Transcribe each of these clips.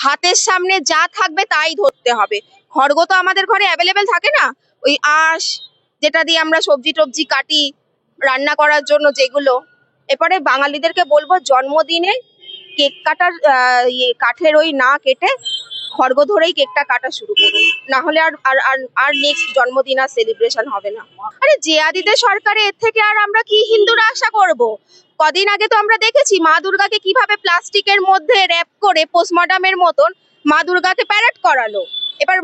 হাতের সামনে যা থাকবে তাই ধরতে হবে। খড়গ তো আমাদের ঘরে অ্যাভেলেবেল থাকে না, ওই আঁশ যেটা দিয়ে আমরা সবজি টবজি কাটি রান্না করার জন্য, যেগুলো এরপরে বাঙালিদেরকে বলবো জন্মদিনে কেক কাটার কাঠের ওই না কেটে খড়গ ধরেই কেকটা কাটা শুরু করুন, না হলে আর আর আর আর নেক্সট জন্মদিন আর সেলিব্রেশন হবে না। আরে যে আদিদের সরকারে এর থেকে আর আমরা কি হিন্দুরা আশা করব? কদিন আগে তো আমরা দেখেছি মা দুর্গাকে কিভাবে প্লাস্টিকের মধ্যে র্যাপ করে পোস্টমর্টমের মতন মা দুর্গাকে প্যারেড করালো। এবার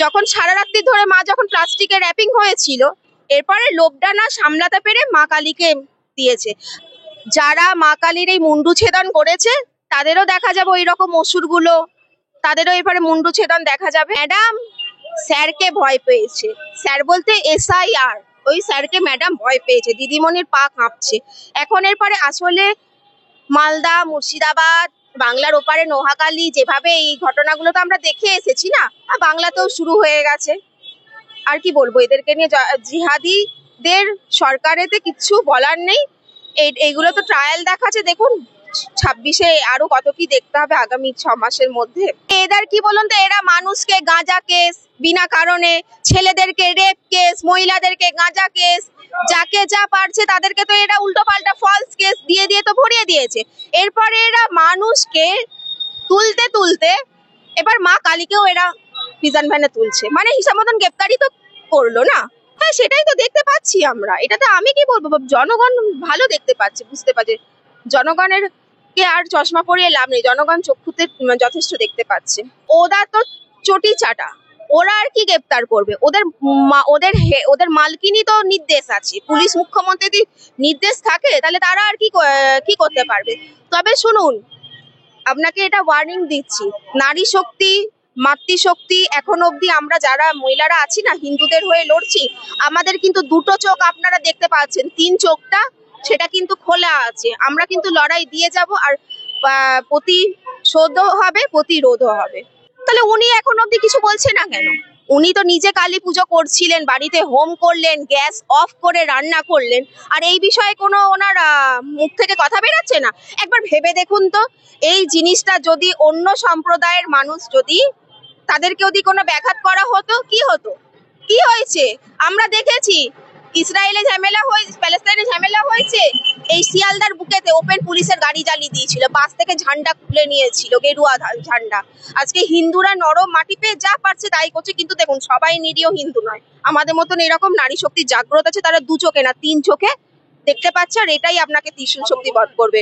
যখন সারা রাত্রি ধরে মা যখন প্লাস্টিকে র্যাপিং হয়েছিল, এরপরে লোভটা না সামলাতে পেরে মা কালীকে দিয়েছে। যারা মা কালীর এই মুন্ডু ছেদন করেছে তাদেরও দেখা যাবে ওই রকম অসুরগুলো, তাদেরও এবারে মুন্ডু ছেদন দেখা যাবে। ম্যাডাম স্যারকে ভয় পেয়েছে, স্যার বলতে SIR, ওই স্যারকে ম্যাডাম ভয় পেয়েছে, দিদিমণির পা কাঁপছে। এখন এরপরে আসলে মালদা, মুর্শিদাবাদ, বাংলার ওপারে নোহাখালী, যেভাবে এই ঘটনাগুলো তো আমরা দেখে এসেছি না, আর বাংলাতেও শুরু হয়ে গেছে। আর কি বলবো এদেরকে নিয়ে, জিহাদিদের সরকারেতে কিচ্ছু বলার নেই। এইগুলো তো ট্রায়াল দেখাচ্ছে, দেখুন 26-এ আরো কত কি দেখতে হবে আগামী 6 মাসের মধ্যে। এদের কি বলুন তো, এরা মানুষকে গাঁজা কেস বিনা কারণে, ছেলেদেরকে রেপ কেস, মহিলাদেরকে গাঁজা কেস, যাকে যা পারছে তাদেরকে তো এরা উল্টো পাল্টা ফলস কেস দিয়ে দিয়ে তো ভরিয়ে দিয়েছে। এরপরে এরা মানুষকে তুলতে তুলতে এবার মা কালীকেও এরা প্রিজন ভ্যানে তুলছে, মানে হিসাব মতন গ্রেপ্তারি তো করলো না। হ্যাঁ, সেটাই তো দেখতে পাচ্ছি আমরা। এটাতে আমি কি বলবো, জনগণ ভালো দেখতে পাচ্ছে, বুঝতে পারছে। জনগণের কে আর চশমা পরিয়ে লাভ নেই, জনগণ চক্ষুতে যথেষ্ট দেখতে পাচ্ছে। ওরা তো চটি চাটা, ওরা আর কি গ্রেপ্তার করবে? ওদের মালকিনই তো নির্দেশ আছে, পুলিশ মুখ্যমন্ত্রীর নির্দেশ থাকে, তাহলে তারা আর কি করতে পারবে? তবে শুনুন, আপনাকে এটা ওয়ার্নিং দিচ্ছি, নারী শক্তি, মাতৃশক্তি, এখন অবধি আমরা যারা মহিলারা আছি না, হিন্দুদের হয়ে লড়ছি, আমাদের কিন্তু দুটো চোখ আপনারা দেখতে পাচ্ছেন, 3 চোখটা সেটা কিন্তু খোলা আছে। আমরা কিন্তু লড়াই দিয়ে যাব, আর প্রতিশোধও হবে, প্রতিরোধও হবে। তাহলে উনি এখন অবধি কিছু বলছে না কেন? উনি তো নিজে কালী পুজো করছিলেন, বাড়িতে হোম করলেন, গ্যাস অফ করে রান্না করলেন, আর এই বিষয়ে কোনো ওনার মুখ থেকে কথা বেরোচ্ছে না। একবার ভেবে দেখুন তো, এই জিনিসটা যদি অন্য সম্প্রদায়ের মানুষ, যদি তাদেরকে যদি কোনো ব্যাঘাত করা হতো, কি হতো? কি হয়েছে আমরা দেখেছি, ইসরায়েলে ঝামেলা হয়েছে, প্যালেস্টাইনে ঝামেলা হয়েছে, এই শিয়ালদার বুকেতে ওপেন পুলিশের গাড়ি জ্বালিয়ে দিয়েছিল, বাস থেকে ঝান্ডা খুলে নিয়েছিল, গেরুয়া ঝান্ডা। আজকে হিন্দুরা নরম মাটি পেয়ে যা পারছে তাই করছে, কিন্তু দেখুন সবাই নিরীহ হিন্দু নয়, আমাদের মতন এরকম নারী শক্তির জাগ্রত আছে, তারা 2 চোখে না 3 চোখে দেখতে পাচ্ছে, আর এটাই আপনাকে ত্রিশূল শক্তি বধ করবে।